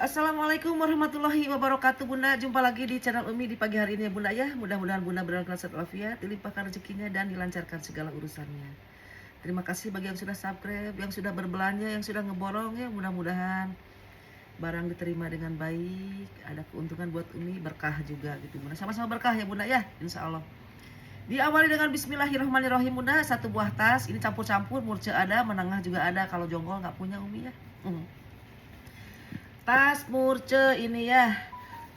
Assalamualaikum warahmatullahi wabarakatuh Bunda. Jumpa lagi di channel Umi di pagi hari ini ya Bunda ya. Mudah-mudahan Bunda berkenan sehat walafiat, dilimpahkan rezekinya dan dilancarkan segala urusannya. Terima kasih bagi yang sudah subscribe, yang sudah berbelanja, yang sudah ngeborong ya. Mudah-mudahan barang diterima dengan baik, ada keuntungan buat Umi, berkah juga gitu Bunda. Sama-sama berkah ya Bunda ya, insya Allah. Diawali dengan bismillahirrahmanirrahim Bunda. Satu buah tas, ini campur-campur, murce ada, menengah juga ada. Kalau jonggol nggak punya Umi ya. Tas murce ini ya.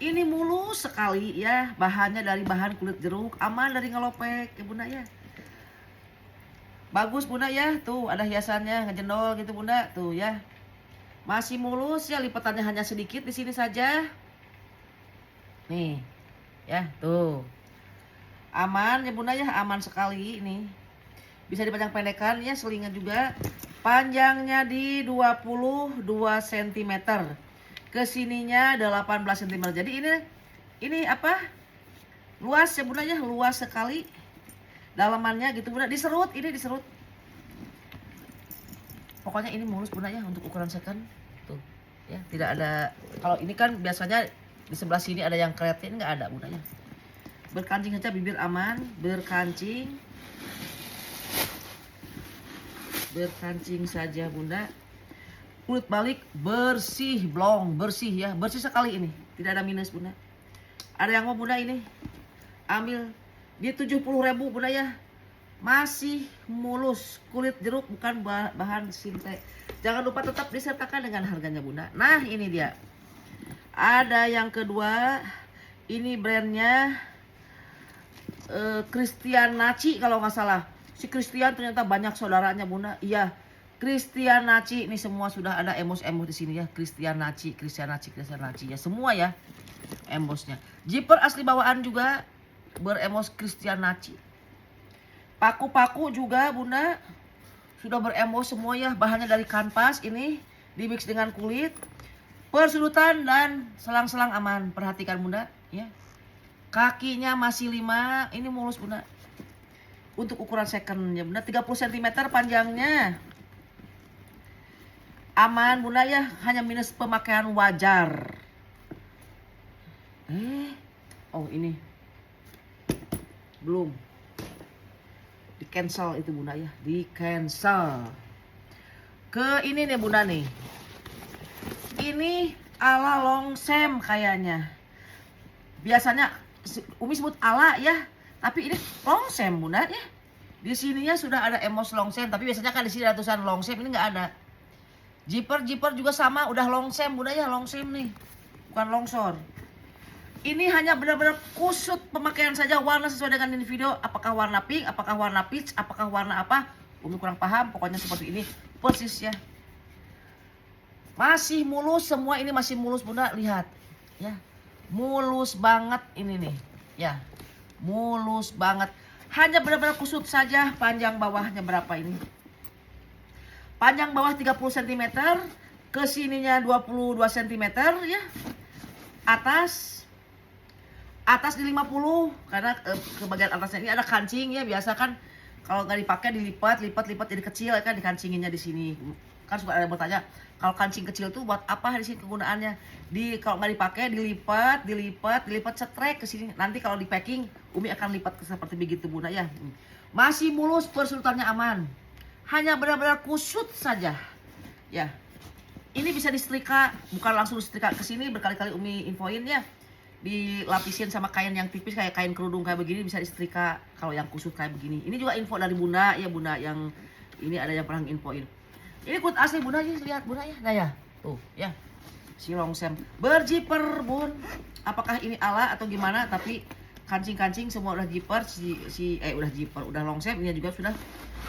Ini mulus sekali ya. Bahannya dari bahan kulit jeruk, aman dari ngelopek ya Bunda ya. Bagus Bunda ya. Tuh ada hiasannya ngejendol gitu Bunda. Tuh ya. Masih mulus ya, lipatannya hanya sedikit di sini saja. Nih. Ya, tuh. Aman ya Bunda ya, aman sekali ini. Bisa dipajang pendekan ya, selingan juga. Panjangnya di 22 cm. Kesininya 18 cm. Jadi ini apa? Luas ya Bunda ya, luas sekali. Dalamannya gitu Bunda, diserut, ini diserut. Pokoknya ini mulus Bunda ya untuk ukuran second. Tuh, ya, tidak ada. Kalau ini kan biasanya di sebelah sini ada yang keratin, nggak ada Bunda ya. Berkancing saja, bibir aman, berkancing. Berkancing saja Bunda. Kulit balik bersih, blong, bersih ya, bersih sekali ini, tidak ada minus Bunda. Ada yang mau Bunda ini ambil di 70.000 Bunda ya, masih mulus, kulit jeruk bukan bahan sinte. Jangan lupa tetap disertakan dengan harganya Bunda. Nah ini dia, ada yang kedua, ini brandnya Christian Naci kalau nggak salah. Si Christian ternyata banyak saudaranya Bunda. Iya, Christian Naci ini semua sudah ada emos-emos di sini ya. Christian Naci ya, semua ya embosnya. Zipper asli bawaan juga beremos Christian Naci. Paku-paku juga Bunda sudah beremos semua ya. Bahannya dari kanvas ini dimix dengan kulit. Persudutan dan selang-selang aman. Perhatikan Bunda ya. Kakinya masih 5, ini mulus Bunda. Untuk ukuran second ya Bunda, 30 cm panjangnya. Aman Bunda ya, hanya minus pemakaian wajar. Oh ini belum di cancel itu Bunda ya, di cancel. Ke ini nih Bunda nih, ini ala longsem kayaknya. Biasanya Umi sebut ala ya, tapi ini longsem Bunda ya. Di sininya sudah ada emos longsem, tapi biasanya kan di sini ada tulisan longsem, ini nggak ada. Zipper juga sama, udah longsem Bunda ya, longsem nih, bukan longsor. Ini hanya benar-benar kusut pemakaian saja, warna sesuai dengan ini video. Apakah warna pink, apakah warna peach, apakah warna apa? Umi kurang paham, pokoknya seperti ini persis ya. Masih mulus, semua ini masih mulus Bunda, lihat ya. Mulus banget ini nih ya, mulus banget. Hanya benar-benar kusut saja. Panjang bawahnya berapa ini? Panjang bawah 30 cm, kesininya 22 cm ya. Atas di 50, karena ke bagian atasnya ini ada kancing ya. Biasa kan kalau nggak dipakai dilipat jadi kecil kan, dikancinginnya di sini. Kan suka ada yang bertanya, kalau kancing kecil tuh buat apa di sini kegunaannya? Kalau nggak dipakai dilipat cetrek ke sini. Nanti kalau di packing Umi akan lipat seperti begitu Bunda ya. Masih mulus, persudutannya aman. Hanya benar-benar kusut saja. Ya. Ini bisa disetrika, bukan langsung disetrika ke sini, berkali-kali Umi infoin ya. Dilapisin sama kain yang tipis kayak kain kerudung kayak begini, bisa disetrika kalau yang kusut kayak begini. Ini juga info dari Bunda ya Bunda, yang ini ada yang pernah infoin. Ini kulit asli Bunda ya, lihat Bunda ya. Nah ya, tuh ya. Si longsem berzipper Bun. Apakah ini ala atau gimana, tapi kancing-kancing semua udah zipper, udah zipper, udah longsem, ini juga sudah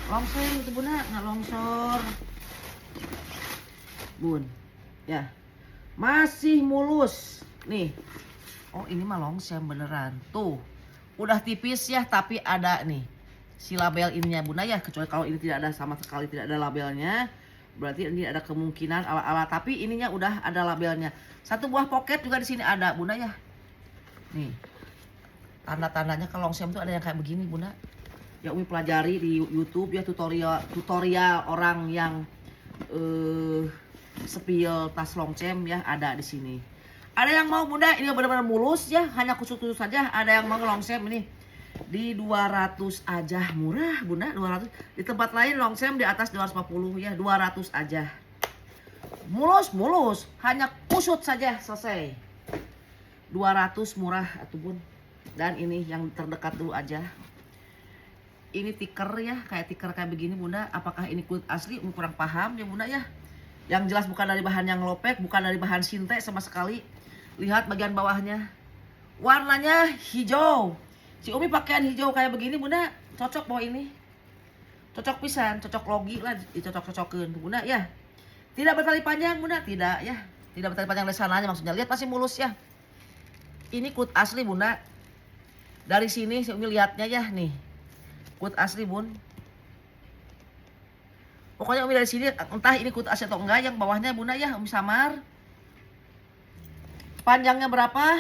longsem itu Bunda, nggak longsor. Bun. Ya. Masih mulus. Nih. Oh, ini mah longsem beneran. Tuh. Udah tipis ya, tapi ada nih si label ininya Bunda ya. Kecuali kalau ini tidak ada, sama sekali tidak ada labelnya, berarti ini ada kemungkinan ala-ala, tapi ininya udah ada labelnya. Satu buah pocket juga di sini ada Bunda ya. Nih. Tanda-tandanya kalau longsem tuh ada yang kayak begini Bunda. Ya Umi pelajari di YouTube ya, tutorial orang yang spill tas longcem ya, ada di sini. Ada yang mau bunda, ini benar-benar mulus ya, hanya kusut-kusut saja. Ada yang mau longcem ini di 200 aja, murah bunda, 200. Di tempat lain longcem di atas 250 ya, 200 aja. Mulus, hanya kusut saja, selesai. 200 murah atuh bun. Dan ini yang terdekat dulu aja. Ini tiker ya, kayak tiker kayak begini bunda. Apakah ini kulit asli? Kurang paham ya bunda ya. Yang jelas bukan dari bahan yang lopek, bukan dari bahan sinte sama sekali. Lihat bagian bawahnya, warnanya hijau. Si Umi pakaian hijau kayak begini bunda, cocok bawa ini. Cocok pisan, cocok logi lah, dicocok-cocokin bunda ya. Tidak bertali panjang bunda, tidak ya. Tidak bertali panjang dari sananya maksudnya. Lihat masih mulus ya. Ini kulit asli bunda. Dari sini si Umi lihatnya ya nih. Kulit asli bun. Pokoknya Umi dari sini entah ini kulit asli atau enggak. Yang bawahnya bunda ya Umi samar. Panjangnya berapa?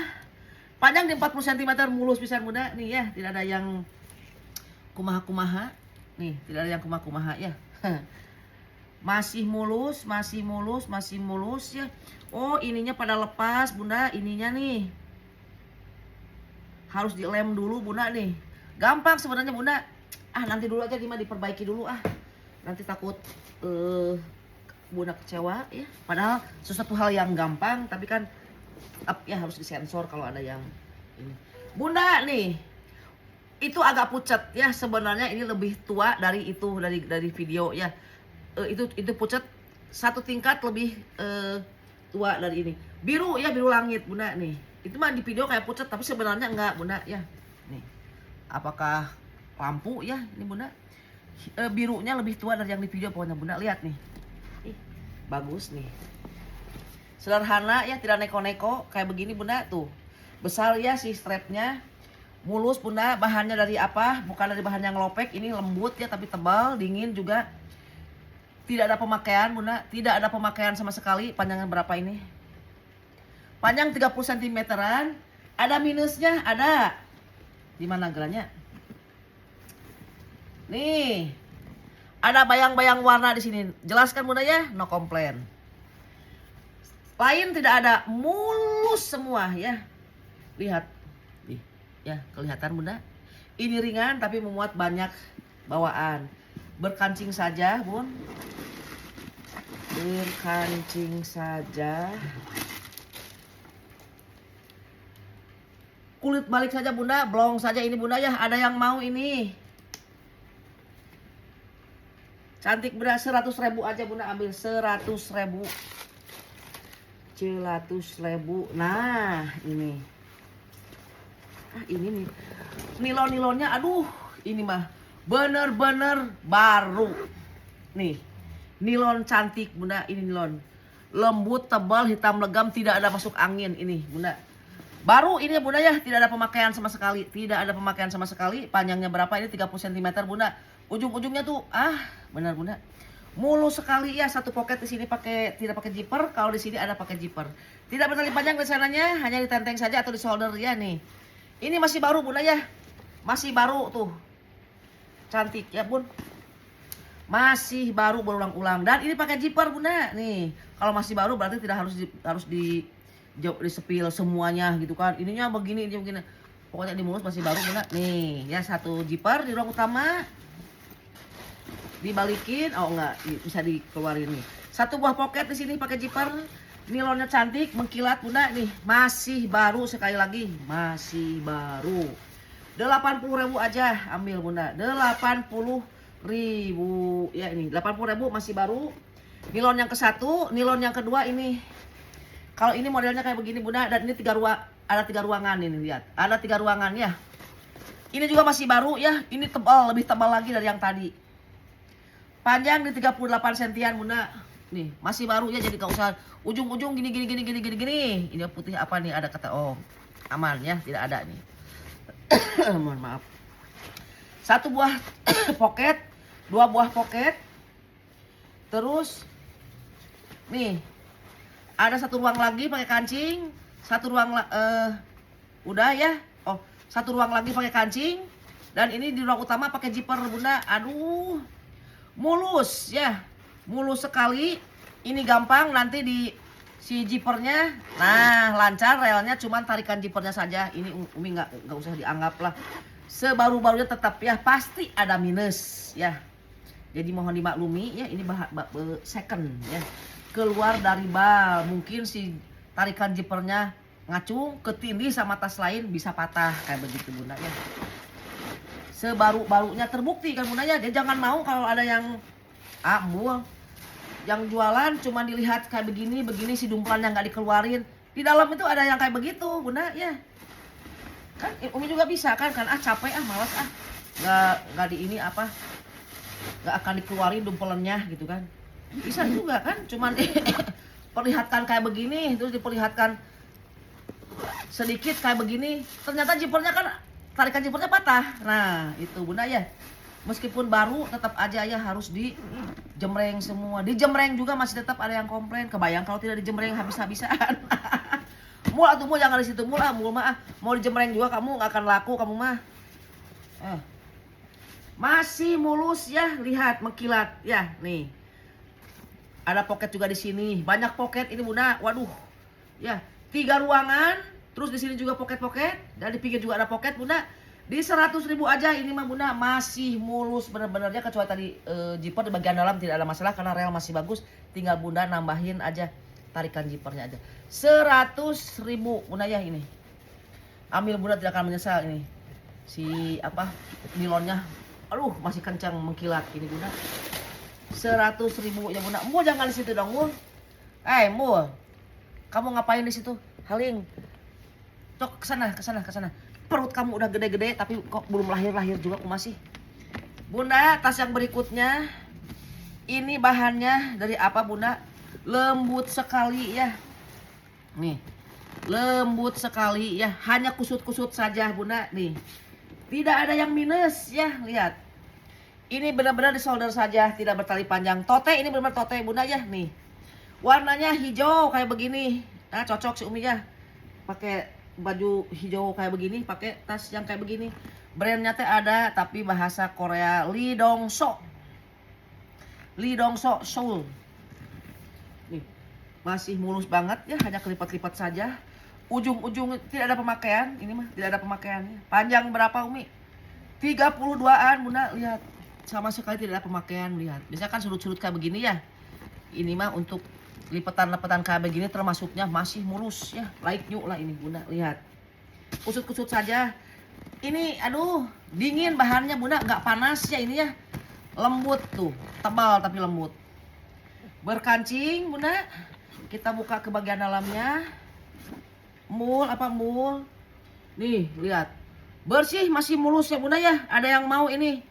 Panjang di 40 cm, mulus pisan bunda. Nih ya, tidak ada yang kumaha-kumaha. Nih, tidak ada yang kumaha-kumaha ya. Masih mulus ya. Oh, ininya pada lepas bunda, ininya nih. Harus dilem dulu bunda nih. Gampang sebenarnya bunda. Nanti dulu aja diperbaiki dulu Nanti takut bunda kecewa ya. Padahal sesuatu hal yang gampang, tapi kan ya harus disensor kalau ada yang ini. Bunda nih, itu agak pucat ya, sebenarnya ini lebih tua dari itu, dari video ya. Itu pucat satu tingkat lebih tua dari ini. Biru ya, biru langit bunda nih. Itu mah di video kayak pucat tapi sebenarnya enggak bunda ya. Nih, apakah lampu ya ini bunda? Birunya lebih tua dari yang di video pokoknya bunda, lihat nih. Bagus nih. Sederhana ya, tidak neko-neko kayak begini bunda tuh. Besar ya si strapnya. Mulus bunda, bahannya dari apa? Bukan dari bahan yang lopek, ini lembut ya tapi tebal, dingin juga. Tidak ada pemakaian bunda, tidak ada pemakaian sama sekali. Panjangnya berapa ini? Panjang 30 cm-an. Ada minusnya, ada. Di mana gerannya? Nih. Ada bayang-bayang warna di sini. Jelaskan bunda ya, no komplain. Lain tidak ada, mulus semua ya. Lihat. Nih, ya, kelihatan bunda. Ini ringan tapi memuat banyak bawaan. Berkancing saja, bun. Berkancing saja. Kulit balik saja bunda, blong saja ini bunda ya. Ada yang mau ini. Cantik bunda, 100.000 aja bunda, ambil 100.000. 100.000. Nah, ini. Ini nih. Nilon-nilonnya aduh, ini mah bener-bener baru. Nih. Nilon cantik bunda, ini nilon. Lembut, tebal, hitam legam, tidak ada masuk angin ini bunda. Baru ini bunda ya, tidak ada pemakaian sama sekali. Tidak ada pemakaian sama sekali. Panjangnya berapa ini? 30 cm bunda. Ujung-ujungnya tuh benar bunda. Mulus sekali ya, satu pocket di sini tidak pakai zipper, kalau di sini ada pakai zipper. Tidak bertali panjang di sananya, hanya ditenteng saja atau di solder ya nih. Ini masih baru bunda ya. Masih baru tuh. Cantik ya bun. Masih baru berulang-ulang dan ini pakai zipper bunda. Nih, kalau masih baru berarti tidak harus di sepil semuanya gitu kan. Ininya begini, ini begini. Pokoknya di mulus masih baru bunda. Nih, ya satu zipper di ruang utama. Dibalikin, oh enggak, bisa dikeluarin nih. Satu buah pocket di sini pakai zipper. Nilonnya cantik, mengkilat bunda nih. Masih baru, sekali lagi, masih baru. 80.000 aja, ambil bunda. 80.000 ya ini. 80.000 masih baru. Nilon yang ke satu, nilon yang kedua ini. Kalau ini modelnya kayak begini bunda, dan ini ada 3 ruangan ini lihat. Ada 3 ruangan ya. Ini juga masih baru ya. Ini tebal, lebih tebal lagi dari yang tadi. Panjang di 38 sentian bunda. Nih masih baru ya, jadi gak usah ujung-ujung gini. Ini putih apa nih, ada kata aman ya, tidak ada nih. Mohon maaf. Satu buah pocket, 2 buah pocket. Terus nih ada 1 ruang lagi pakai kancing, 1 ruang udah ya. Oh, 1 ruang lagi pakai kancing, dan ini di ruang utama pakai zipper bunda. Aduh. Mulus ya, mulus sekali. Ini gampang nanti di si zippernya, nah lancar relnya, cuman tarikan zippernya saja. Ini Umi nggak usah dianggap lah. Sebaru-barunya tetap ya pasti ada minus ya. Jadi mohon dimaklumi ya, ini second ya. Keluar dari bal, mungkin si tarikan zippernya ngacung, ketindih sama tas lain bisa patah kayak begitu Bunda ya. Sebaru-barunya terbukti kan Bunda ya. Dia jangan mau kalau ada yang mul yang jualan cuma dilihat kayak begini si dumpelannya nggak dikeluarin, di dalam itu ada yang kayak begitu Bunda ya. Kan Umi juga bisa kan capek malas nggak di ini nggak akan dikeluarin dumpelannya gitu kan, bisa juga kan, cuman perlihatkan kayak begini terus diperlihatkan sedikit kayak begini, ternyata zippernya kan tarikan zippernya patah. Nah itu Bunda ya, meskipun baru tetap aja ya harus dijemreng semua. Dijemreng juga masih tetap ada yang komplain. Kebayang kalau tidak dijemreng habis-habisan. Mul atuh mul jangan di situ mul mah mau dijemreng juga kamu nggak akan laku kamu mah. Masih mulus ya, lihat mengkilat ya nih. Ada pocket juga di sini, banyak pocket ini Bunda. Waduh ya, 3 ruangan, terus di sini juga pocket-pocket, dan di pinggir juga ada pocket Bunda. Di 100.000 aja ini mah Bunda, masih mulus bener-benernya, kecuali tadi zipper di bagian dalam tidak ada masalah karena rel masih bagus. Tinggal Bunda nambahin aja tarikan zippernya aja. 100.000 Bunda ya ini. Ambil Bunda tidak akan menyesal ini. Si nilonnya, aduh masih kencang mengkilat ini Bunda. 100.000 ya Bunda. Mu jangan di situ dong Mu. Mu, kamu ngapain di situ? Haling. Cok ke sana. Perut kamu udah gede-gede tapi kok belum lahir juga aku masih. Bunda, tas yang berikutnya ini bahannya dari apa Bunda? Lembut sekali ya. Nih. Lembut sekali ya, hanya kusut-kusut saja Bunda nih. Tidak ada yang minus ya, lihat. Ini benar-benar di solder saja, tidak bertali panjang. Tote ini benar-benar tote Bunda ya nih. Warnanya hijau kayak begini. Nah, cocok si Umi ya. Pakai baju hijau kayak begini, pakai tas yang kayak begini. Brandnya teh ada tapi bahasa Korea, Lee Dong So Seoul. Nih, masih mulus banget ya, hanya kelipat-lipat saja. Ujung-ujung tidak ada pemakaian, ini mah tidak ada pemakaiannya. Panjang berapa Umi? 32-an Bunda, lihat. Sama sekali tidak ada pemakaian, lihat. Biasanya kan sudut-sudut kayak begini ya. Ini mah untuk lipetan-lipetan kayak begini termasuknya masih mulus ya, like new lah ini Bunda, lihat. Kusut-kusut saja. Ini aduh, dingin bahannya Bunda, nggak panas ya ini ya. Lembut tuh, tebal tapi lembut. Berkancing Bunda. Kita buka ke bagian dalamnya. Mul. Nih, lihat. Bersih masih mulus ya Bunda ya. Ada yang mau ini.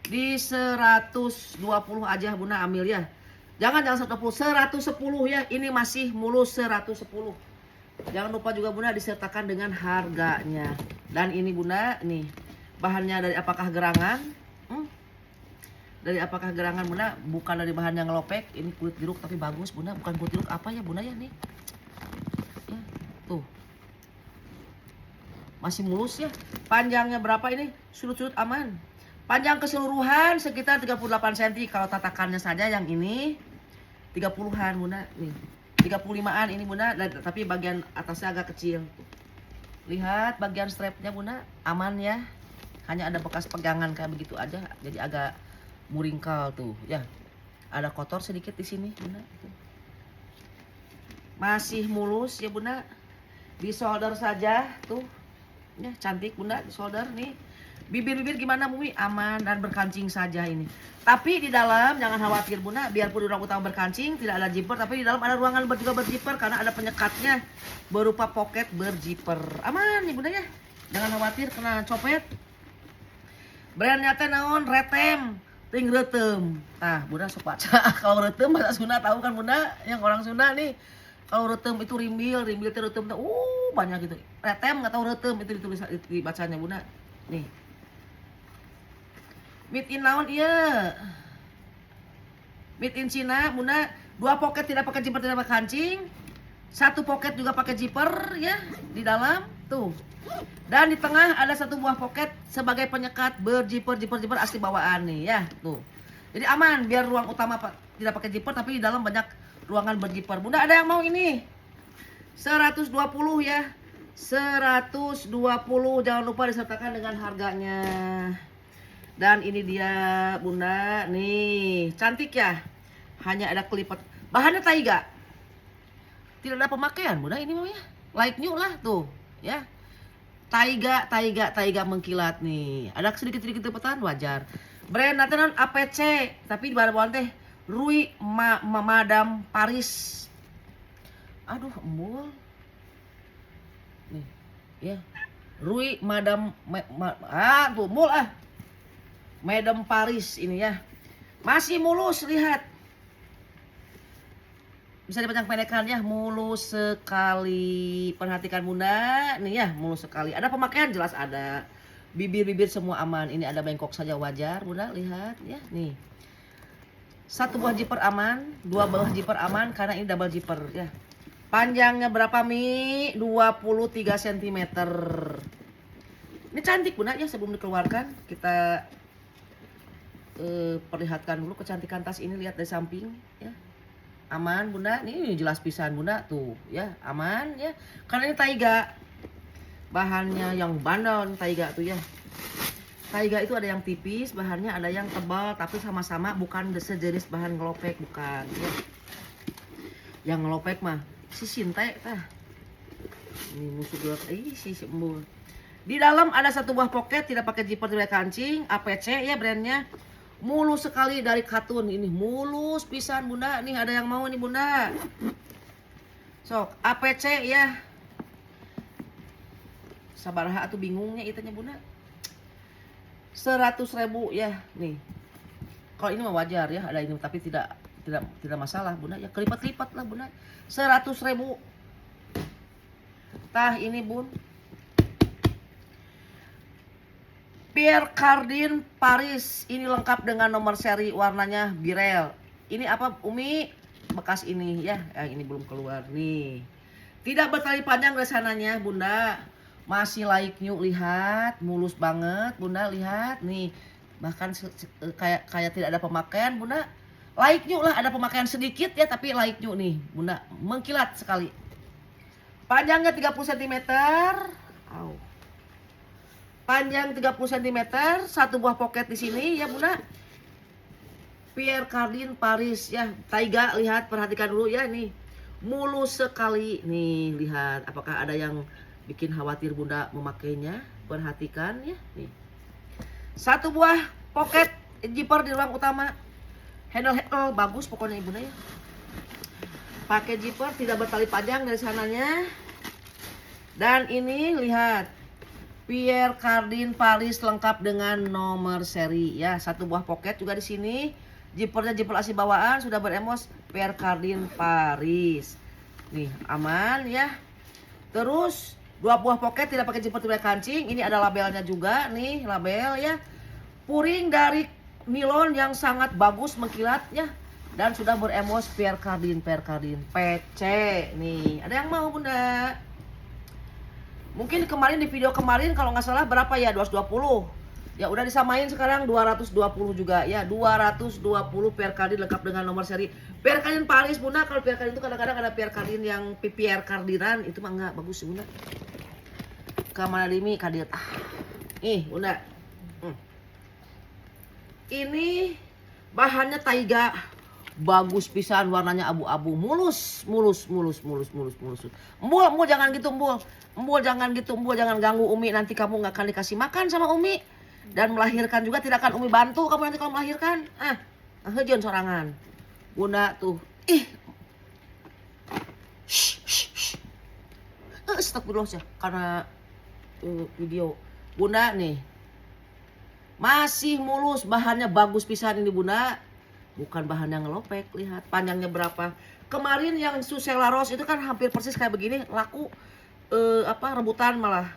Di 120 aja Bunda ambil ya. Jangan 120, 110 ya. Ini masih mulus 110. Jangan lupa juga Bunda disertakan dengan harganya. Dan ini Bunda, nih. Bahannya dari apakah gerangan? Dari apakah gerangan Bunda? Bukan dari bahan yang ngelopek. Ini kulit jeruk tapi bagus Bunda. Bukan kulit jeruk apa ya Bunda ya nih. Ya, tuh. Masih mulus ya. Panjangnya berapa ini? Sudut-sudut aman. Panjang keseluruhan sekitar 38 cm. Kalau tatakannya saja yang ini 30-an Bunda nih. 35-an ini Bunda, tapi bagian atasnya agak kecil. Lihat bagian strapnya Bunda, aman ya. Hanya ada bekas pegangan kayak begitu aja, jadi agak muringkal tuh ya. Ada kotor sedikit di sini Bunda. Masih mulus ya Bunda. Di solder saja tuh. Ya, cantik Bunda di solder nih. Bibir-bibir gimana Bumi? Aman dan berkancing saja ini. Tapi di dalam jangan khawatir Bunda, biarpun di ruang utama berkancing, tidak ada zipper, tapi di dalam ada ruangan juga berzipper karena ada penyekatnya berupa pocket berzipper. Aman nih Bunda ya. Jangan khawatir kena copet. Brandnya teh naon? Retem, ting retem. Nah, Bunda sok baca. Kalau retem bahasa Sunda tahu kan Bunda? Yang orang Sunda nih. Kalau retem itu rimbil teh retem teh banyak gitu. Retem enggak tahu retem itu ditulis dibacanya Bunda. Nih. Made in naon iya. Made in Cina Bunda. 2 pocket tidak pakai zipper, tidak pakai kancing. 1 pocket juga pakai zipper ya di dalam tuh. Dan di tengah ada 1 buah pocket sebagai penyekat berzipper asli bawaan nih ya tuh. Jadi aman biar ruang utama tidak pakai zipper tapi di dalam banyak ruangan berjiper. Bunda ada yang mau ini? 120 ya. 120, jangan lupa disertakan dengan harganya. Dan ini dia Bunda, nih cantik ya. Hanya ada kelipat. Bahannya taiga. Tidak ada pemakaian Bunda ini mau ya. Like new lah tuh ya. Taiga mengkilat nih. Ada sedikit-sedikit tepetan wajar. Brand natenan APC, tapi di bawah teh Rui Madam Paris. Aduh, embul. Nih, ya. Rui Madam tuh embul ah. Madam Paris ini ya. Masih mulus, lihat. Bisa dipajang pendekan ya, mulus sekali. Perhatikan Bunda, nih ya, mulus sekali. Ada pemakaian jelas ada. Bibir-bibir semua aman. Ini ada bengkok saja wajar, Bunda, lihat ya, nih. Satu buah zipper aman, dua buah zipper aman karena ini double zipper ya. Panjangnya berapa Mi? 23 cm. Ini cantik Bunda ya, sebelum dikeluarkan kita perlihatkan dulu kecantikan tas ini, lihat dari samping ya. Aman Bunda, nih jelas pisan Bunda tuh ya, aman ya. Karena ini taiga. Bahannya yang bandel taiga tuh ya. Taiga itu ada yang tipis bahannya, ada yang tebal, tapi sama-sama bukan sejenis bahan ngelopek, bukan ya. Yang ngelopek mah si sinte tah. Ini musuh gelap si embul. Di dalam ada satu buah pocket, tidak pakai zipper, tidak kancing, APC ya brandnya. Mulus sekali dari katun ini, mulus pisan Bunda. Nih ada yang mau nih Bunda. Sok APC ya. Sabaraha atuh bingungnya itanya Bunda. 100.000 ya nih. Kalau ini mah wajar ya, ada ini tapi tidak masalah Bunda ya, kelipat-lipat lah Bunda. 100.000. Tah ini Bun. Pierre Cardin Paris, ini lengkap dengan nomor seri, warnanya birel. Ini apa Umi? Bekas ini ya, yang ini belum keluar nih. Tidak bertali panjang dari sananya Bunda. Masih like new, lihat, mulus banget Bunda, lihat nih. Bahkan kayak tidak ada pemakaian Bunda. Like new lah, ada pemakaian sedikit ya, tapi like new nih Bunda, mengkilat sekali. Panjangnya 30 cm. Au. Panjang 30 cm, satu buah pocket di sini ya Bunda. Pierre Cardin Paris ya, taiga, lihat, perhatikan dulu ya nih. Mulus sekali nih, lihat. Apakah ada yang bikin khawatir Bunda memakainya? Perhatikan ya nih. Satu buah pocket zipper di ruang utama. Handle bagus pokoknya Bunda ya. Pakai zipper, tidak bertali panjang dari sananya. Dan ini lihat, Pierre Cardin Paris lengkap dengan nomor seri ya. Satu buah pocket juga di sini. Zippernya zipper asi bawaan, sudah beremos Pierre Cardin Paris. Nih, aman ya. Terus dua buah pocket tidak pakai zipper, tidak kancing. Ini ada labelnya juga nih, label ya. Puring dari nilon yang sangat bagus mengkilat ya. Dan sudah beremos Pierre Cardin PC. Nih, ada yang mau Bunda? Mungkin kemarin di video kemarin kalau nggak salah berapa ya, 220. Ya udah disamain sekarang 220 juga ya, 220 Pierre Cardin lengkap dengan nomor seri. Pierre Cardin Paris Bunda. Kalau Pierre Cardin itu kadang-kadang ada Pierre Cardin yang Pierre Cardinan, itu mah nggak bagus Bunda. Kamana Dimi kadir. Nih Bunda. Ini bahannya taiga. Bagus pisan, warnanya abu-abu, mulus. Embul jangan gitu Embul jangan gitu, Embul jangan ganggu Umi, nanti kamu nggak akan dikasih makan sama Umi. Dan melahirkan juga tidak akan Umi bantu kamu nanti kalau melahirkan. Hejeun sorangan. Bunda tuh. Astagfirullah ya, karena video. Bunda nih. Masih mulus, bahannya bagus pisan ini Bunda. Bukan bahan yang ngelopek, lihat panjangnya berapa. Kemarin yang Susela Rose itu kan hampir persis kayak begini, laku rebutan malah.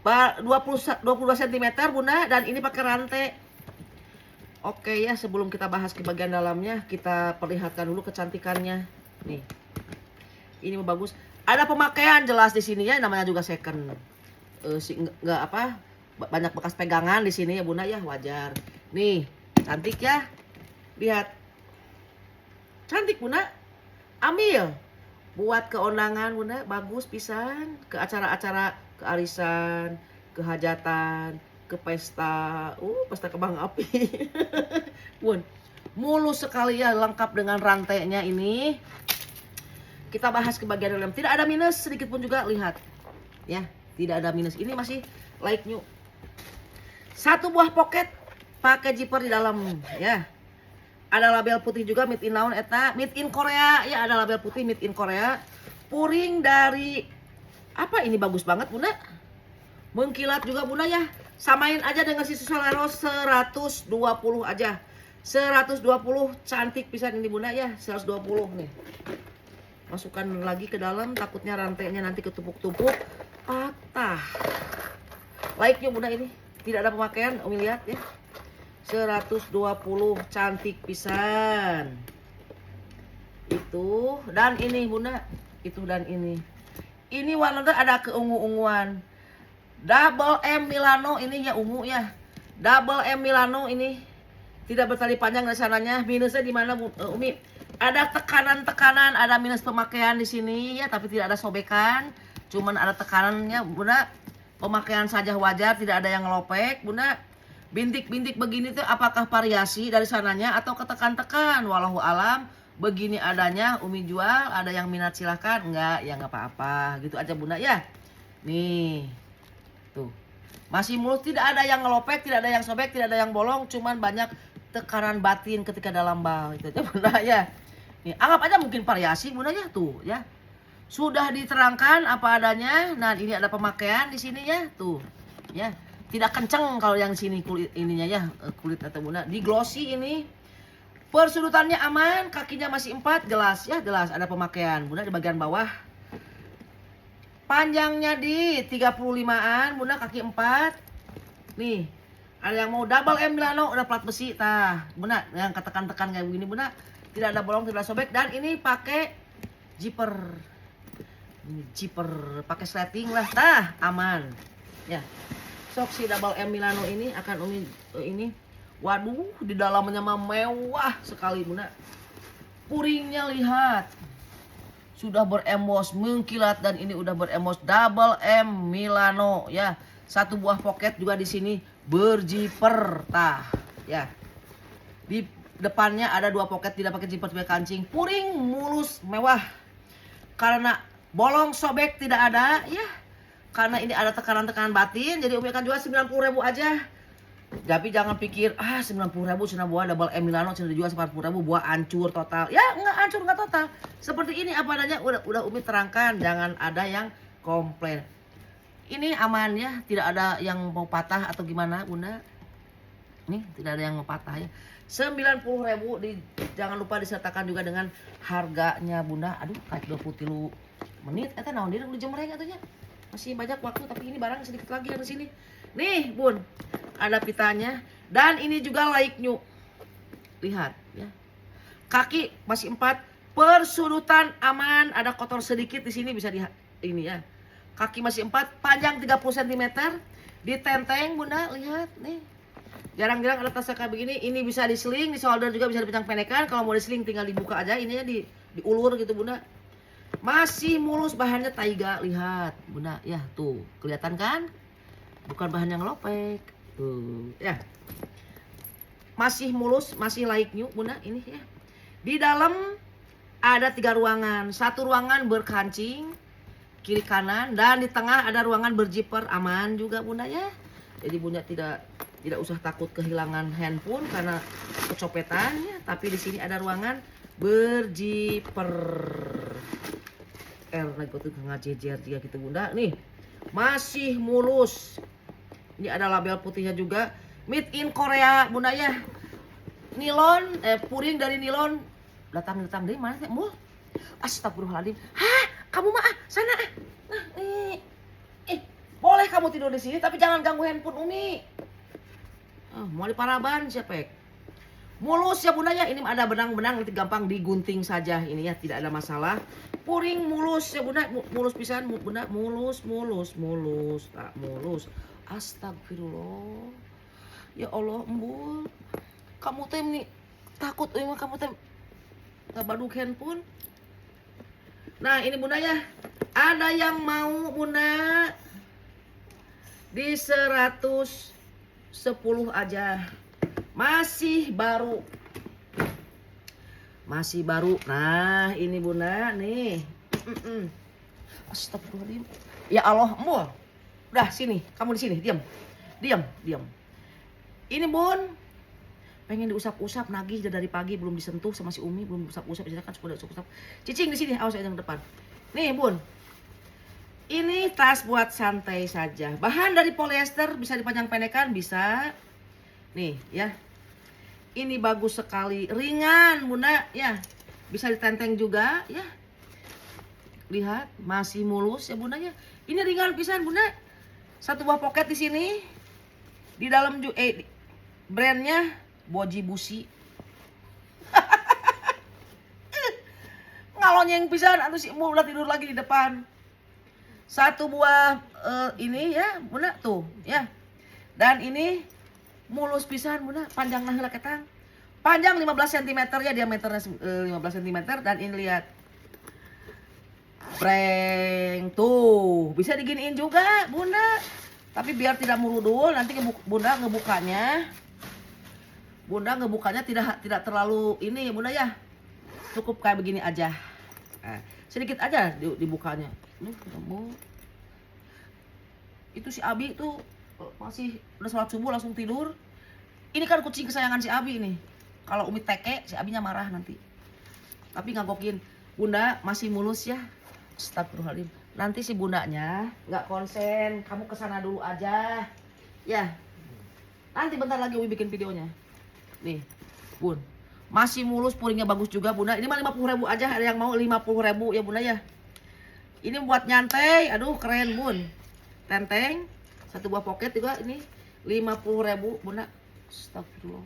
22 cm Bunda, dan ini pakai rantai. Oke ya, sebelum kita bahas ke bagian dalamnya, kita perlihatkan dulu kecantikannya. Nih. Ini bagus. Ada pemakaian jelas di sini ya, namanya juga second. Banyak bekas pegangan di sini ya Bunda ya, wajar. Nih, cantik ya. Lihat. Cantik Bunda. Ambil. Buat keundangan Bunda, bagus pisan. Ke acara-acara, ke arisan, ke hajatan, ke pesta. Pesta kembang api. Bun. Mulus sekali ya, lengkap dengan rantainya ini. Kita bahas ke bagian dalam. Tidak ada minus sedikit pun juga, lihat. Ya, tidak ada minus. Ini masih like new. Satu buah pocket pakai zipper di dalam ya. Ada label putih juga made in naon eta, made in Korea ya, ada label putih made in Korea. Puring dari apa ini bagus banget Bunda. Mengkilat juga Bunda ya. Samain aja dengan si Solero 120 aja. 120 cantik pisan ini Bunda ya, 120 nih. Masukkan lagi ke dalam, takutnya rantainya nanti ketumpuk-tumpuk patah. Like-nya Bunda ini. Tidak ada pemakaian, Umi lihat ya. 120 cantik pisan. Itu dan ini Bunda, itu dan ini. Ini warnanya ada keungu-unguan. Double M Milano ini ya ungu ya. Double M Milano ini tidak bertali panjang dari sananya. Minusnya di mana Umi? Ada tekanan-tekanan, ada minus pemakaian di sini ya, tapi tidak ada sobekan. Cuman ada tekanannya Bunda. Pemakaian saja wajar, tidak ada yang ngelopek Bunda. Bintik-bintik begini tuh apakah variasi dari sananya atau ketekan-tekan? Walau alam, begini adanya Umi jual, ada yang minat silahkan. Enggak, ya enggak apa-apa. Gitu aja Bunda ya. Nih. Tuh. Masih mulus, tidak ada yang ngelopek, tidak ada yang sobek, tidak ada yang bolong, cuman banyak tekanan batin ketika dalam bal. Itu aja Bunda ya. Nih, anggap aja mungkin variasi Bunda ya tuh ya. Sudah diterangkan apa adanya. Nah, ini ada pemakaian di sini ya, tuh. Ya. Tidak kenceng kalau yang sini kulit ininya ya, kulit atau Bunda. Di glossy ini. Persudutannya aman, kakinya masih 4, gelas ya, gelas ada pemakaian. Bunda di bagian bawah. Panjangnya di 35-an, Bunda kaki 4. Nih. Ada yang mau double M Milano udah plat besi tah. Bunda, yang ketekan-tekan kayak begini Bunda. Tidak ada bolong, tidak ada sobek dan ini pakai zipper. Ini zipper pakai sleting lah, tah aman ya. Sok si double M Milano ini akan Umi ini, waduh di dalamnya mah mewah sekali Bunda. Puringnya lihat sudah berembos mengkilat dan ini udah berembos double M Milano ya. Satu buah pocket juga di sini berzipper tah ya. Di depannya ada 2 pocket tidak pakai zipper, pakai kancing. Puring mulus mewah karena bolong sobek tidak ada ya. Karena ini ada tekanan-tekanan batin. Jadi Umi akan jual 90.000 aja. Tapi jangan pikir 90.000 cina buah double M Milano cina dijual 40.000 buah hancur total. Ya enggak hancur, enggak total. Seperti ini apa adanya udah Umi terangkan, jangan ada yang komplain. Ini aman ya, tidak ada yang mau patah atau gimana Bunda. Nih, tidak ada yang mau patah ya. 90.000 jangan lupa disertakan juga dengan harganya Bunda. Aduh, kayak 23 menit eta naon dia udah jemreng atunya. Masih banyak waktu tapi ini barang sedikit lagi yang di sini. Nih, Bun. Ada pitanya dan ini juga like new. Lihat ya. Kaki masih 4, persudutan aman, ada kotor sedikit di sini bisa ini ya. Kaki masih 4, panjang 30 cm, ditenteng Bunda, lihat nih. Jarang-jarang ada tas kayak begini, ini bisa diseling, di solder juga bisa dipecang pendekan. Kalau mau diseling tinggal dibuka aja, ininya diulur gitu Bunda. Masih mulus, bahannya taiga, lihat Bunda ya, tuh kelihatan kan, bukan bahan yang lopek tuh ya, masih mulus, masih like new Bunda ini ya. Di dalam ada 3 ruangan, satu ruangan berkancing kiri kanan dan di tengah ada ruangan berzipper, aman juga Bunda ya. Jadi Bunda tidak usah takut kehilangan handphone karena kecopetan ya, tapi di sini ada ruangan berzipper. Lagi tuh ngajejer juga gitu Bunda. Nih, masih mulus. Ini ada label putihnya juga. Made in Korea Bunda ya. Nilon, puring dari nilon. Datang dari mana teh? Mul. Astagfirullahaladzim. Hah, kamu mah sana ah. Nah, boleh kamu tidur di sini tapi jangan ganggu handphone Umi. Mau di paraban siapa? Mulus ya Bunda ya. Ini ada benang-benang nanti gampang digunting saja ini ya, tidak ada masalah. Puring mulus ya Bunda, mulus pisan Bunda, mulus, tak mulus. Astagfirullah. Ya Allah, Embul. Kamu teh nih takut kamu teh Baduk handphone. Nah ini bunda ya, ada yang mau bunda di 110 aja, masih baru, masih baru. Nah ini bunda nih. Astagfirullahaladzim. Ya Allah, Mbul. Udah sini, kamu di sini, diam, diam, diam. Ini bun, pengen diusap-usap nagih dari pagi belum disentuh sama si Umi, belum usap-usap, kan sudah usap-usap. Cicing di sini, awas yang depan. Nih bun, ini tas buat santai saja. Bahan dari polyester, bisa dipanjang pendekkan, bisa. Nih ya, ini bagus sekali, ringan bunda ya, bisa ditenteng juga ya. Lihat masih mulus ya bunda ya. Ini ringan pisan bunda. Satu buah poket di sini, di dalam brandnya Boji Busi. Ngalonyeng pisan, aduh si Emu udah tidur lagi di depan. Satu buah ini ya bunda tuh ya. Dan ini mulus pisan bunda, panjang nah ketang. Panjang 15 cm ya, diameternya 15 cm. Dan ini lihat, breng tuh, bisa diginiin juga bunda. Tapi biar tidak merudul, nanti bunda ngebukanya. Bunda ngebukanya tidak terlalu ini ya bunda ya. Cukup kayak begini aja. Nah, sedikit aja dibukanya. Itu si Abi tuh masih udah sholat subuh langsung tidur. Ini kan kucing kesayangan si Abi nih. Kalau Umi teke, si Abinya marah nanti. Tapi ngagokin, bunda masih mulus ya. Astagfirullahaladzim. Nanti si bundanya nggak konsen, kamu kesana dulu aja. Ya. Nanti bentar lagi Umi bikin videonya. Nih, bun, masih mulus, puringnya bagus juga bunda. Ini mah 50.000 aja, ada yang mau 50.000 ya bunda ya. Ini buat nyantai, aduh keren bun. Tenteng, satu buah poket juga ini 50.000 bunda. Astagfirullah.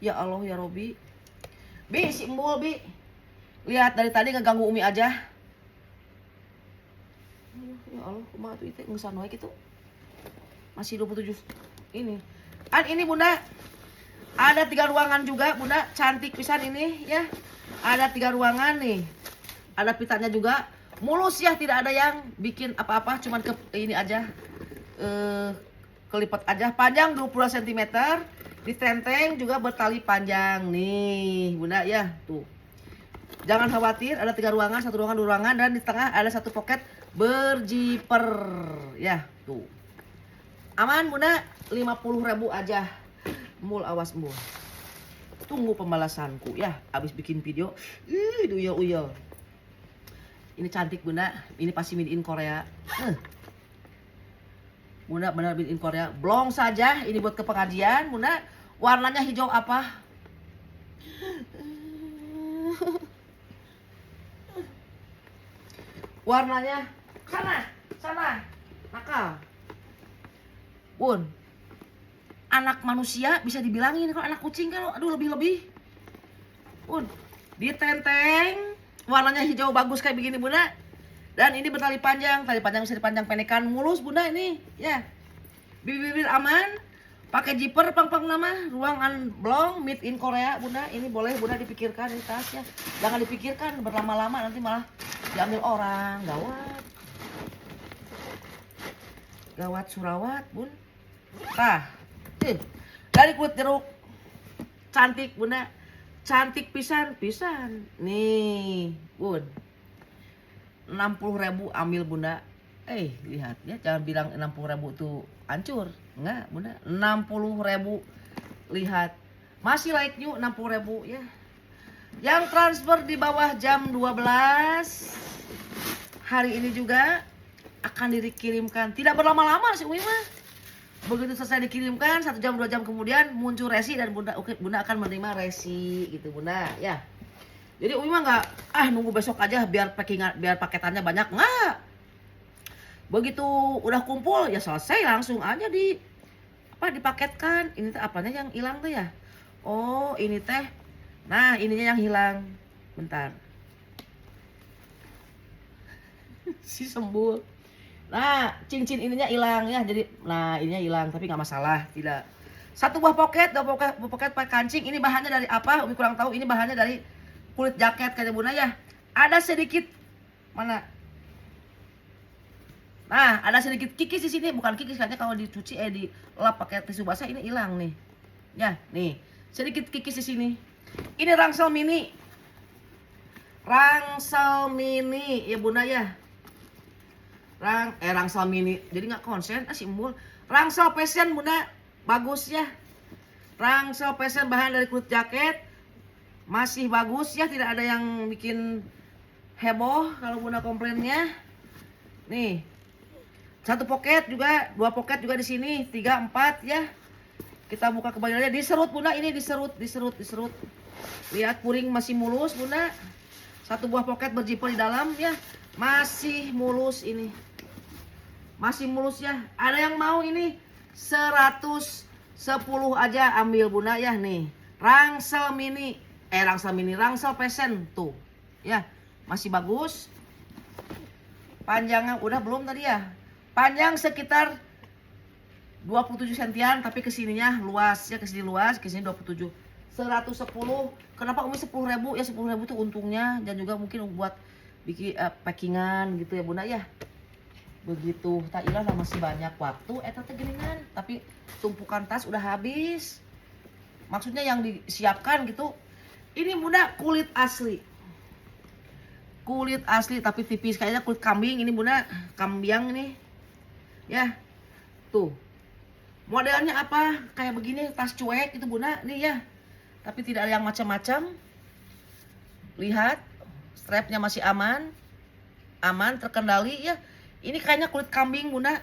Ya Allah ya Robi. Bi, si Embul Bi. Lihat dari tadi ngeganggu Umi aja. Ya Allah, kumaha tuh itu ngesan wae gitu. Masih 27 ini. Ini bunda. Ada 3 ruangan juga bunda, cantik pisan ini ya. Ada 3 ruangan nih. Ada pitanya juga. Mulus ya, tidak ada yang bikin apa-apa, cuman ke ini aja. Kelipat aja, panjang 20 cm. Ditenteng juga bertali panjang nih bunda ya. Tuh. Jangan khawatir, ada 3 ruangan, 1 ruangan, 2 ruangan, dan di tengah ada 1 poket berjiper ya. Tuh. Aman bunda, 50.000 aja. Mul, awas mul. Tunggu pembalasanku ya, abis bikin video. Uyel. Ini cantik bunda, ini pasti made in Korea. Bunda benar made in Korea. Blong saja, ini buat ke pengajian bunda. Warnanya hijau apa? Warnanya sana, nakal. Bun, anak manusia bisa dibilangin, kalau anak kucing kan aduh lebih-lebih. Bun, ditenteng, warnanya hijau bagus kayak begini bunda. Dan ini bertali panjang, tali panjang bisa dipanjang pendekan, mulus bunda ini ya. Bibir aman, pakai zipper pang nama, ruangan blong made in Korea bunda. Ini boleh bunda dipikirkan ini tasnya. Jangan dipikirkan berlama-lama, nanti malah diambil orang, gawat surawat bun. Nah, dari kulit jeruk, cantik bunda, cantik pisan nih bun. 60.000 ambil bunda. Lihat ya, jangan bilang 60.000 tuh hancur, enggak bunda. 60.000, lihat masih like new 60.000 ya. Yang transfer di bawah jam 12 hari ini juga akan dikirimkan, tidak berlama-lama sih Umi mah. Begitu selesai dikirimkan 1 jam 2 jam kemudian muncul resi dan bunda akan menerima resi gitu bunda ya. Jadi Umi mah nggak nunggu besok aja biar paketannya banyak, nggak. Begitu udah kumpul ya selesai langsung aja dipaketkan. Ini teh apanya yang hilang tuh ya? Oh ini teh, nah ininya yang hilang. Bentar. Si Sembul. Nah, cincin ininya hilang ya. Jadi, nah ininya hilang tapi nggak masalah, tidak. 1 buah poket, 2 poket pakai kancing. Ini bahannya dari apa? Umi kurang tahu. Ini bahannya dari kulit jaket kayak Bunda ya. Ada sedikit mana? Nah, ada sedikit kikis di sini, bukan kikis katanya kalau dicuci dilap pakai tisu basah ini hilang nih. Ya, nih. Sedikit kikis di sini. Ini rangsel mini. Rangsel mini ya Bunda ya. Rangsel mini. Jadi nggak konsen simbol. Rangsel fashion Bunda. Bagus ya. Rangsel fashion bahan dari kulit jaket. Masih bagus ya, tidak ada yang bikin heboh kalau Bunda komplainnya. Nih. Satu poket juga, 2 poket juga di sini, 3, 4 ya. Kita buka ke bagiannya, diserut Bunda, ini diserut. Lihat puring masih mulus Bunda. Satu buah poket berjipel di dalam ya. Masih mulus ini. Masih mulus ya. Ada yang mau ini 110 aja ambil Bunda ya nih. Rangsel mini, rangsel fashion tuh. Ya, masih bagus. Panjangnya udah belum tadi ya? Panjang sekitar 27 sentian tapi kesininya luas ya, kesini luas, kesini 27. 110. Kenapa Umi 10.000? Ya 10.000 tuh untungnya dan juga mungkin buat bikin packingan gitu ya Bunda ya. Begitu. Tak ilah masih banyak waktu eta teh geuningan, tapi tumpukan tas udah habis. Maksudnya yang disiapkan gitu. Ini Bunda kulit asli. Kulit asli tapi tipis kayaknya kulit kambing ini Bunda, kambiang ini. Ya. Tuh. Modelnya apa? Kayak begini, tas cuek itu Bunda, nih ya. Tapi tidak ada yang macam-macam. Lihat, strapnya masih aman. Aman, terkendali ya. Ini kayaknya kulit kambing Bunda.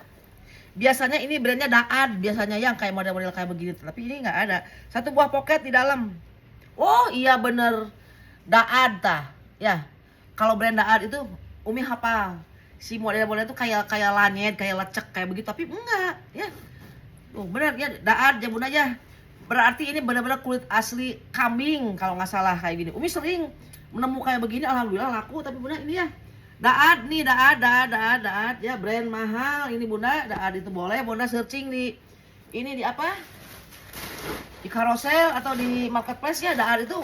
Biasanya ini brandnya Daad, biasanya yang kayak model-model kayak begini. Tapi ini nggak ada. Satu buah poket di dalam. Oh iya bener, Daad tah. Ya, kalau brand Daad itu Umi hafal. Si model-model itu kayak lanyet, kayak lecek, kayak begitu. Tapi enggak, ya. Oh bener ya, Daad ya Bunda ya. Berarti ini benar-benar kulit asli kambing kalau nggak salah kayak gini. Umi sering menemukan kayak begini, alhamdulillah laku. Tapi Bunda ini ya, Daad nih, Daad ya, brand mahal ini Bunda. Daad itu boleh Bunda searching di ini di apa? Di Carousel atau di marketplace ya. Daad itu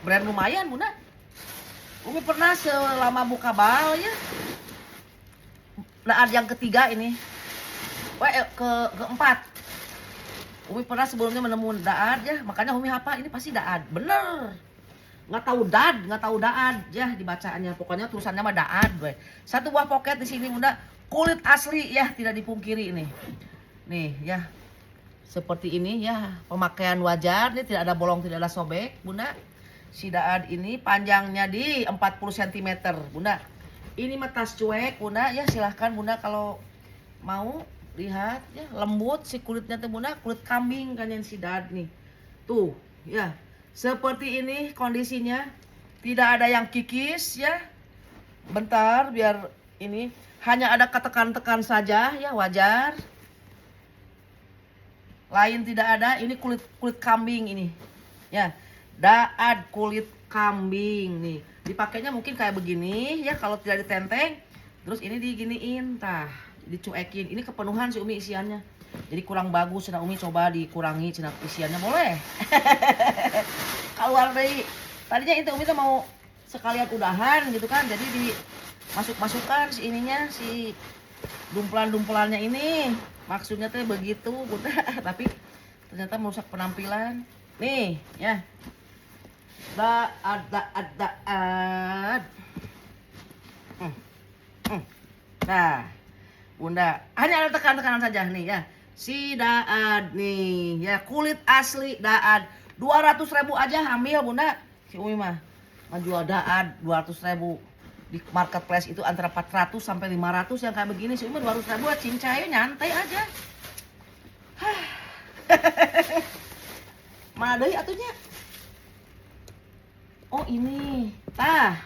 brand lumayan Bunda. Umi pernah selama buka bal ya. Daad yang ketiga ini. Keempat. Umi pernah sebelumnya menemukan Daad ya, makanya Umi hafal ini pasti Daad. Bener. Nggak tahu Daad ya dibacaannya. Pokoknya tulisannya mah Daad, we. Satu buah poket di sini Bunda, kulit asli ya, tidak dipungkiri ini. Nih ya. Seperti ini ya, pemakaian wajar, ini tidak ada bolong, tidak ada sobek, Bunda. Si Daad ini panjangnya di 40 cm, Bunda. Ini mah tas cuek, Bunda ya, silahkan Bunda kalau mau lihat ya, lembut si kulitnya tuh Bunda, kulit kambing kan yang si Daad nih. Tuh, ya. Seperti ini kondisinya. Tidak ada yang kikis ya. Bentar biar ini hanya ada ketekan-tekan saja ya, wajar. Lain tidak ada. Ini kulit kambing ini. Ya. Daad kulit kambing nih. Dipakainya mungkin kayak begini ya kalau tidak ditenteng. Terus ini diginiin tah, dicuekin. Ini kepenuhan si Umi isiannya. Jadi kurang bagus, cina Umi coba dikurangi cina isiannya boleh. Keluar dari tadinya itu Umi tuh mau sekalian udahan gitu kan. Jadi dimasukkan si ininya, si dumpelan-dumpelannya ini. Maksudnya tuh begitu, Bunda. Tapi ternyata merusak penampilan. Nih, ya. Daad. Nah, Bunda, hanya ada tekan-tekanan saja nih ya. Si Daad nih, ya kulit asli Daad. 200.000 aja ambil Bunda. Si Umi mah jual Daad 200.000. Di marketplace itu antara 400 sampai 500 yang kayak begini. Si Umi 200.000 cincay nyantai aja. Mana deui atunya? Oh ini. Tah.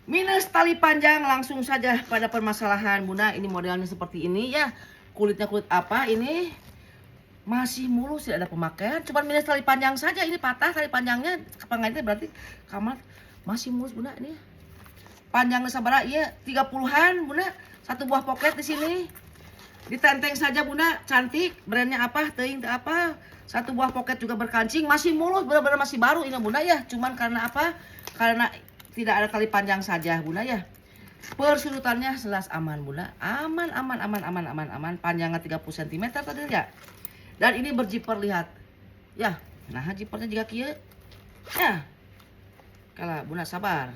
Minus tali panjang, langsung saja pada permasalahan Bunda. Ini modelnya seperti ini ya. Kulitnya kulit apa ini? Masih mulus, tidak ada pemakaian. Cuman minus tali panjang saja. Ini patah tali panjangnya. Kapan itu berarti kamar masih mulus Bunda ini. Panjangnya sabaraha? Iya 30-an Bunda. Satu buah poket di sini. Ditenteng saja bunda, cantik. Brandnya apa? Teuing teu apa? Satu buah poket juga berkancing, masih mulus, benar-benar masih baru ini bunda ya. Cuman karena apa? Karena tidak ada tali panjang saja bunda ya. Persudutannya jelas aman bunda, aman aman aman aman aman aman. Panjangnya 30 cm tadi ya. Dan ini berjiper lihat, ya. Nah jipernya juga kia, ya. Kalau bunda sabar.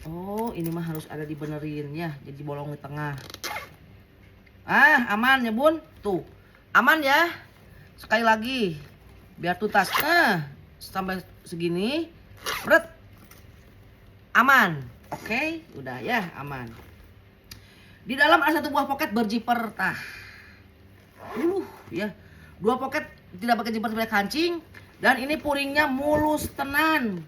Oh ini mah harus ada dibenerin ya, jadi bolong di tengah. Aman ya bun, tuh aman ya. Sekali lagi biar tuntas. Sampai segini, berat, aman. Oke, udah ya aman. Di dalam ada satu buah poket berjiper tah. Ya, dua poket tidak pakai jiper sebagai kancing. Dan ini puringnya mulus tenan.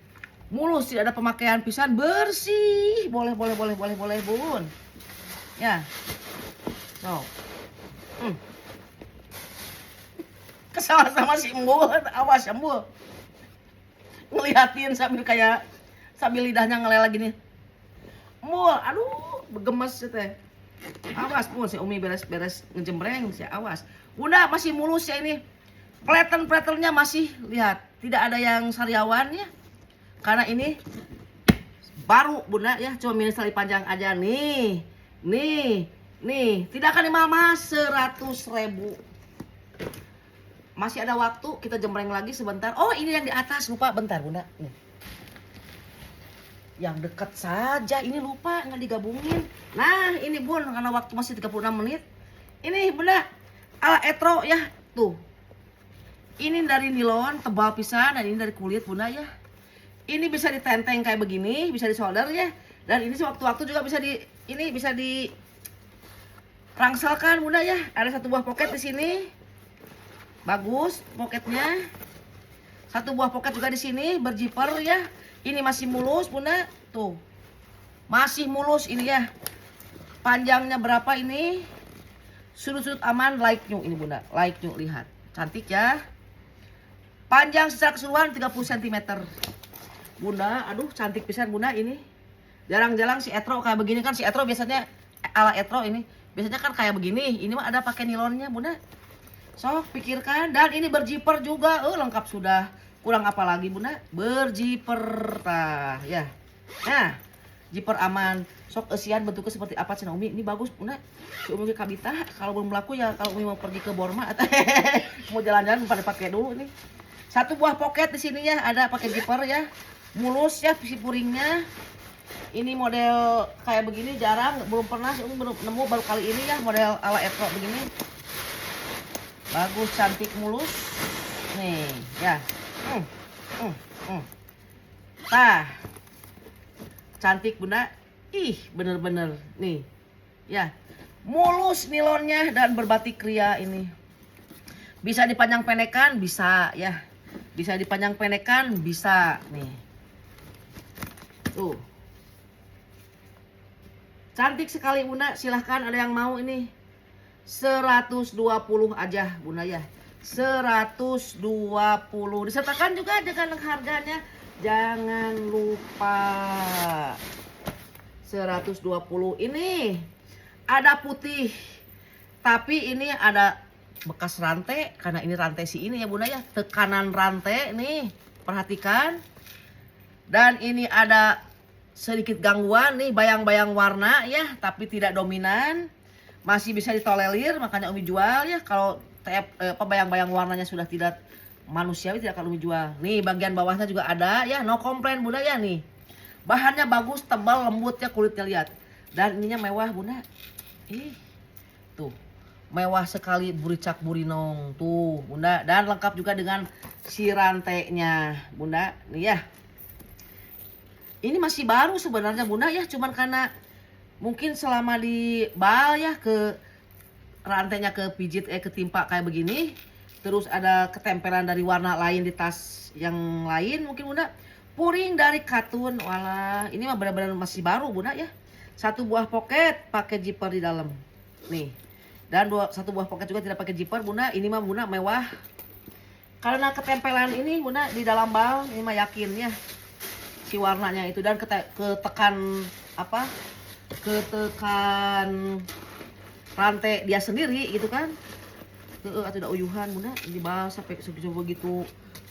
Mulus, tidak ada pemakaian pisan, bersih. Boleh bun. Ya. So. Kesama-sama si Embul, awas Embul. Ngeliatin sambil lidahnya ngeleleh gini. Embul, aduh, bergemes teh. Awas pun si Umi beres-beres ngejembreng si awas. Bunda masih mulus ya ini. Pattern-patternnya masih lihat, tidak ada yang sariawan ya. Karena ini baru bunda ya, cuma mini tali panjang aja nih. Nih, tidak akan mahal 100.000. Masih ada waktu, kita jembreng lagi sebentar. Oh, ini yang di atas lupa, bentar bunda. Nih. Yang dekat saja, ini lupa nggak digabungin. Nah, ini bun, karena waktu masih 36 menit. Ini bunda, ala etro ya, tuh. Ini dari nilon, tebal pisan, dan ini dari kulit bunda ya. Ini bisa ditenteng kayak begini, bisa disolder ya. Dan ini sewaktu-waktu juga bisa di rangselkan bunda ya. Ada satu buah poket di sini. Bagus poketnya. Satu buah poket juga di sini berjiper ya. Ini masih mulus bunda. Tuh. Masih mulus ini ya. Panjangnya berapa ini? Sudut-sudut aman, like new ini bunda. Like new, lihat. Cantik ya. Panjang secara keseluruhan 30 cm. Bunda, aduh cantik pisan bunda ini. Jarang-jarang si etro kayak begini kan, si etro biasanya ala etro ini. Biasanya kan kayak begini. Ini mah ada pakai nilonnya bunda. Sok pikirkan, dan ini berjiper juga. Lengkap sudah. Kurang apa lagi bunda? Berjiper tah ya. Nah, jiper aman. Sok esian bentuknya seperti apa Cina Umi? Ini bagus bunda. Si Umi ke Kabita, kalau belum laku ya kalau Umi mau pergi ke Borma atau mau jalan-jalan pada pakai dulu ini. Satu buah poket di sini ya, ada pakai jiper ya. Mulus ya si puringnya. Ini model kayak begini jarang, belum pernah belum nemu, baru kali ini ya model ala etro begini. Bagus, cantik, mulus. Nih ya. Nah, cantik bunda. Ih bener-bener nih ya. Mulus nilonnya dan berbatik ria ini. Bisa dipanjang pendekan, bisa ya. Bisa dipanjang pendekan, bisa nih. Tuh. Cantik sekali bunda, silahkan ada yang mau ini. 120 aja bunda ya. 120. Disertakan juga dengan harganya. Jangan lupa. 120 ini. Ada putih. Tapi ini ada bekas rantai. Karena ini rantai si ini ya bunda ya. Tekanan rantai nih. Perhatikan. Dan ini ada sedikit gangguan nih, bayang-bayang warna ya, tapi tidak dominan. Masih bisa ditolerir, makanya Umi jual ya. Kalau bayang-bayang warnanya sudah tidak manusiawi, tidak akan Umi jual. Nih bagian bawahnya juga ada ya, no komplain bunda ya nih. Bahannya bagus, tebal, lembut ya kulitnya, lihat. Dan ininya mewah bunda. Tuh. Mewah sekali, buricak burinong tuh bunda. Dan lengkap juga dengan si rantainya bunda. Nih ya. Ini masih baru sebenarnya bunda ya, cuman karena mungkin selama di bal ya ke rantainya kepijit ketimpa kayak begini, terus ada ketempelan dari warna lain di tas yang lain mungkin bunda. Puring dari katun, walah ini mah benar-benar masih baru bunda ya. Satu buah poket pakai zipper di dalam nih, dan satu buah poket juga tidak pakai zipper bunda. Ini mah bunda mewah karena ketempelan ini bunda di dalam bal, ini mah yakin ya. Si warnanya itu dan ketekan rantai dia sendiri gitu kan. Atau ada uyuhan bunda dibahas sampai begitu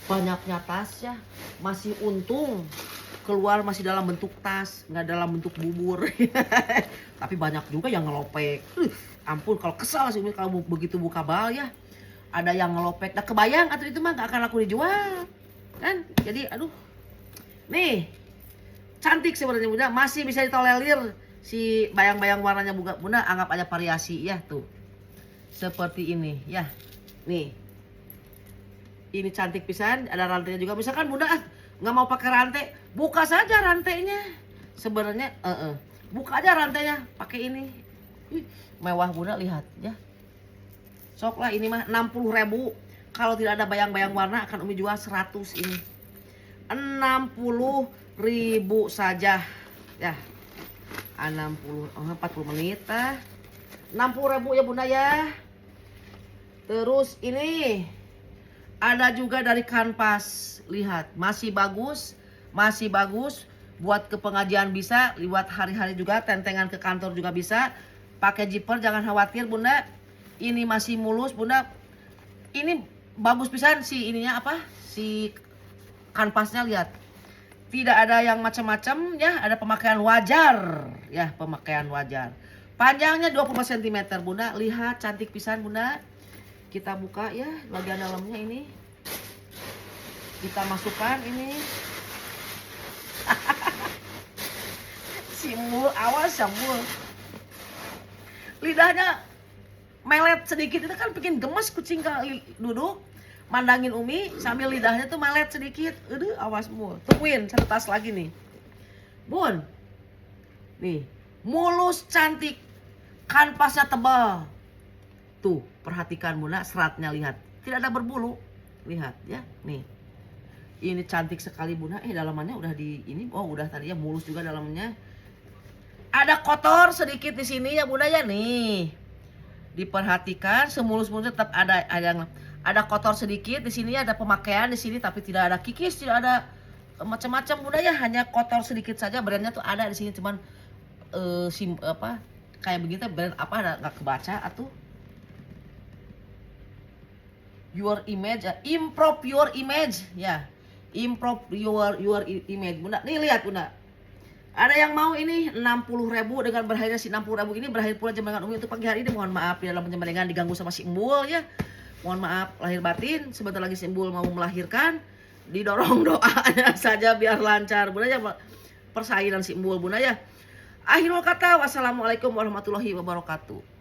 banyaknya tas ya, masih untung keluar masih dalam bentuk tas, nggak dalam bentuk bubur. Tapi banyak juga yang ngelopek. Ampun kalau kesal sih kalau begitu buka bal ya. Ada yang ngelopek. Nah kebayang atau itu mah nggak akan laku dijual. Kan? Jadi aduh. Nih. Cantik sebenarnya bunda, masih bisa ditolerir si bayang-bayang warnanya bunda, anggap aja variasi ya tuh. Seperti ini ya. Nih. Ini cantik pisan, ada rantainya juga. Misalkan bunda nggak mau pakai rantai, buka saja rantainya. Sebenarnya buka aja rantainya pakai ini. Mewah bunda, lihat ya. Sok lah ini mah 60.000. Kalau tidak ada bayang-bayang warna akan Umi jual 100 ini. 60.000 saja ya. 40 menit 60.000 ya bunda ya. Terus ini ada juga dari kanvas. Lihat, masih bagus buat ke pengajian bisa, buat hari-hari juga, tentengan ke kantor juga bisa. Pakai zipper jangan khawatir bunda. Ini masih mulus bunda. Ini bagus pisan si ininya apa? Si kanvasnya lihat. Tidak ada yang macam-macam ya, ada pemakaian wajar ya, pemakaian wajar. Panjangnya 20 cm bunda. Lihat cantik pisan bunda. Kita buka ya bagian dalamnya ini. Kita masukkan ini. Simbol, awas simbol. Lidahnya melet sedikit, itu kan bikin gemes kucing duduk. Mandangin Umi sambil lidahnya tuh melet sedikit. Aduh, awas mul. Tungguin, satu tas lagi nih. Bun. Nih, mulus cantik. Kanvasnya tebal. Tuh, perhatikan bunda, seratnya lihat. Tidak ada berbulu. Lihat ya, nih. Ini cantik sekali bunda. Dalamannya udah di ini. Oh, udah tadi ya mulus juga dalamnya. Ada kotor sedikit di sini ya bunda ya nih. Diperhatikan semulus-mulus tetap ada kotor sedikit di sini, ada pemakaian di sini tapi tidak ada kikis, tidak ada macam-macam bunda ya, hanya kotor sedikit saja. Brandnya tuh ada di sini cuman kayak begitu brand apa nggak kebaca atuh. Your image, improve your image ya. Improve your image bunda. Nih lihat bunda. Ada yang mau ini 60.000 dengan berakhirnya si 60.000 ini berakhir pula jam dengan Umi untuk pagi hari ini. Mohon maaf di dalam penyembalingan diganggu sama si Embul ya. Mohon maaf lahir batin. Sebentar lagi si Embul mau melahirkan. Didorong doanya saja biar lancar bunda ya. Persalinan si Embul bunda ya. Akhirul kata wassalamualaikum warahmatullahi wabarakatuh.